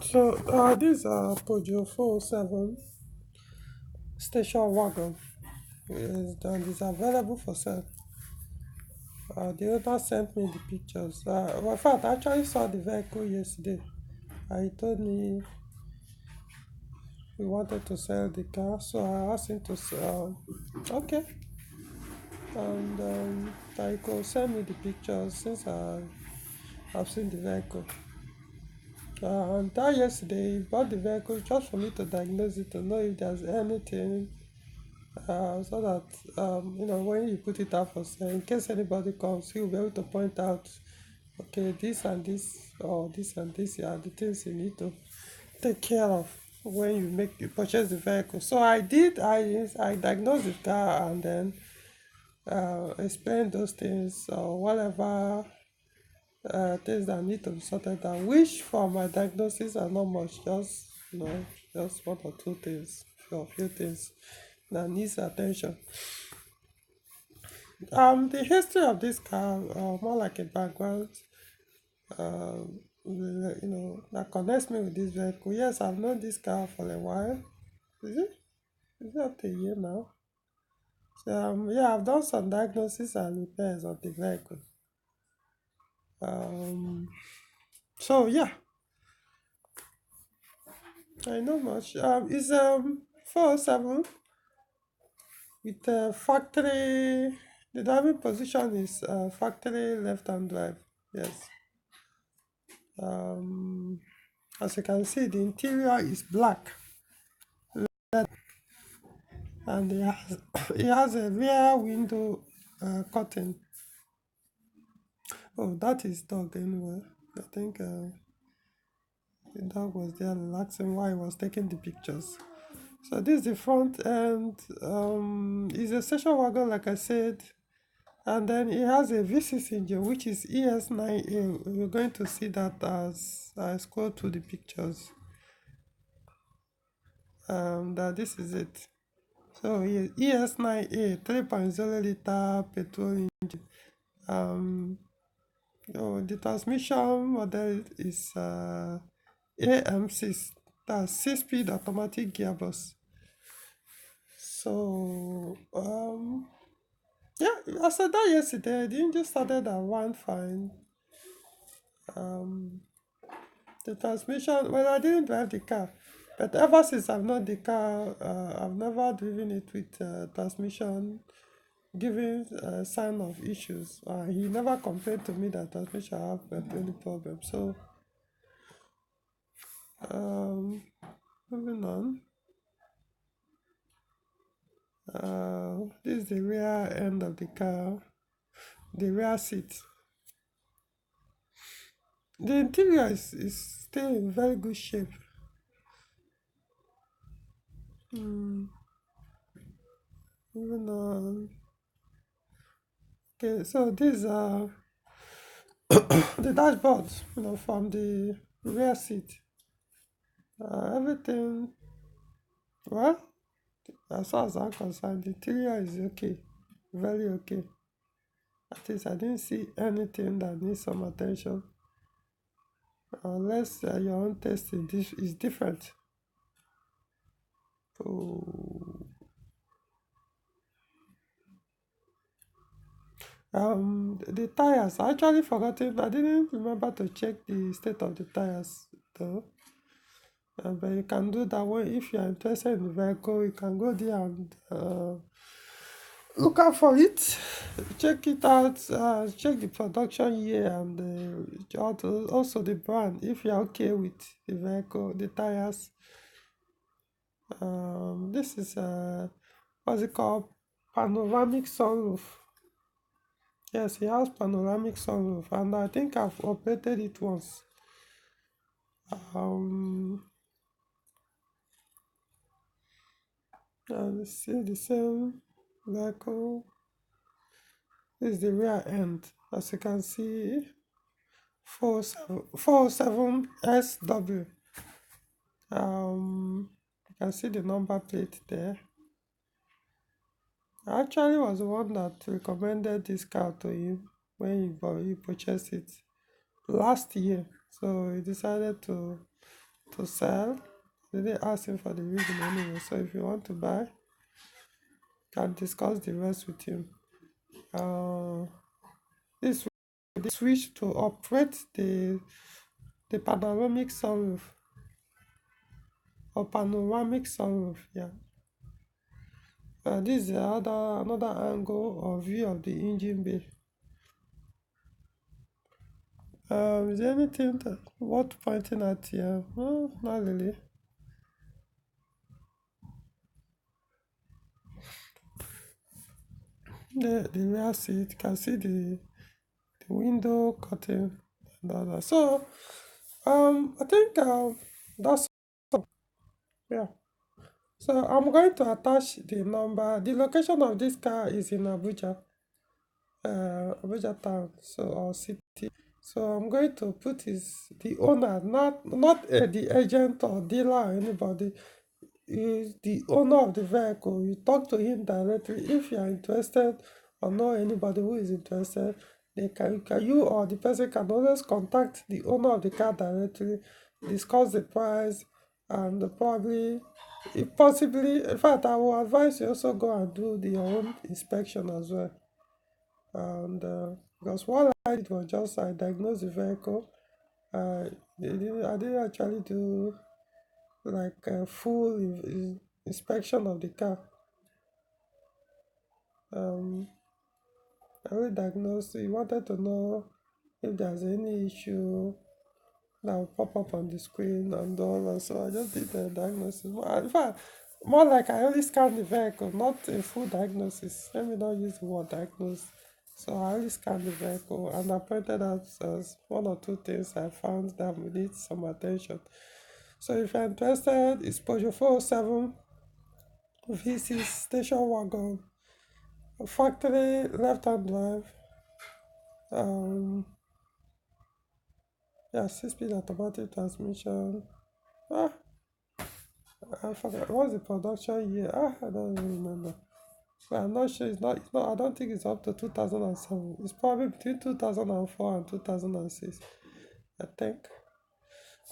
So this Peugeot 407 station wagon is available for sale. The owner sent me the pictures. In fact, I actually saw the vehicle yesterday. He told me he wanted to sell the car, so I asked him to sell. Okay, and that he could send me the pictures since I've seen the vehicle. And that yesterday, he bought the vehicle just for me to diagnose it to know if there's anything so that when you put it out for sale, in case anybody comes, he will be able to point out, okay, this and this or this and this are the things you need to take care of when you purchase the vehicle. So I did. I diagnosed the car and then explained those things or whatever things that need to be sorted out. Which for my diagnosis are not much, just one or two things, or a few things that needs attention. The history of this car, more like a background, that connects me with this vehicle. Yes, I've known this car for a while. Is it? Is it up to a year now? So, yeah, I've done some diagnosis and repairs of the vehicle. Um, so yeah, I know much. It's 407 with factory. The driving position is factory left-hand drive. Yes. Um, as you can see, the interior is black and it has a rear window curtain. Oh, that is dog anyway. I think the dog was there relaxing while I was taking the pictures. So this is the front end. It's a station wagon, like I said, and then it has a V6 engine, which is ES9A. You're going to see that as I scroll through the pictures. That this is it. So ES9A 3.0 liter petrol engine. The transmission model is AM6, that's 6-speed automatic gearbox. So yeah, I said that yesterday. The engine started at 1.5. The transmission, well, I didn't drive the car, but ever since I've known the car, I've never driven it with transmission giving sign of issues. He never complained to me that transmission have any problem. So um, moving on. This is the rear end of the car, the rear seat. The interior is still in very good shape. Moving on. Okay, so these are the dashboard, from the rear seat. Everything, well, as far as I'm concerned, the interior is okay, very okay. At least I didn't see anything that needs some attention, unless your own taste is different. So, the tires, I actually forgotten. I didn't remember to check the state of the tires though. But you can do that way if you are interested in the vehicle. You can go there and look out for it, check it out, check the production year and also the brand. If you're okay with the vehicle, the tires. This is what's it called? Panoramic sunroof. Yes, it has panoramic sunroof, and I think I've operated it once. And see the same vehicle. This is the rear end, as you can see. 407SW. You can see the number plate there. I actually was the one that recommended this car to him when he purchased it last year. So he decided to to sell. They didn't ask him for the reason anyway. So if you want to buy, can discuss the rest with him. Uh, this switch to operate the panoramic sunroof or panoramic sunroof. Yeah. This is another angle or view of the engine bay. Is there anything that worth pointing at here? No, not really. The rear seat, you can see the window curtain and all that. So I think that's yeah. So I'm going to attach the number. The location of this car is in Abuja, Abuja town, so or city. So I'm going to put the owner, not the agent or dealer or anybody. Is the owner of the vehicle. You talk to him directly. If you are interested or know anybody who is interested, they can you or the person can always contact the owner of the car directly, discuss the price, and probably, if possibly, in fact, I will advise you also go and do your own inspection as well. And because what I did was just I diagnosed the vehicle. Uh, I didn't actually do like a full inspection of the car. Um, I already diagnosed. He wanted to know if there's any issue that will pop up on the screen and all. And so I just did the diagnosis. In fact, more like I only scanned the vehicle, not a full diagnosis. Let me not use the word diagnose. So I only scanned the vehicle and I pointed out as one or two things I found that need some attention. So if you're interested, it's Peugeot 407 V6 station wagon, factory left-hand drive. Um, yeah, 6-speed automatic transmission. Ah, I forgot what's the production year. I don't even remember. But I'm not sure. It's not. I don't think it's up to 2007. It's probably between 2004 and 2006. I think.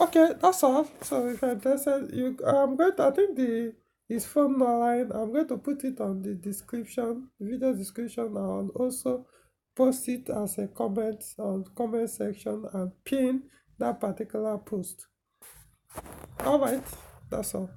Okay, that's all. So if you're interested, I'm going to. I think his phone line. I'm going to put it on the description, video description, and also post it as a comment on comment section and pin that particular post. All right, that's all.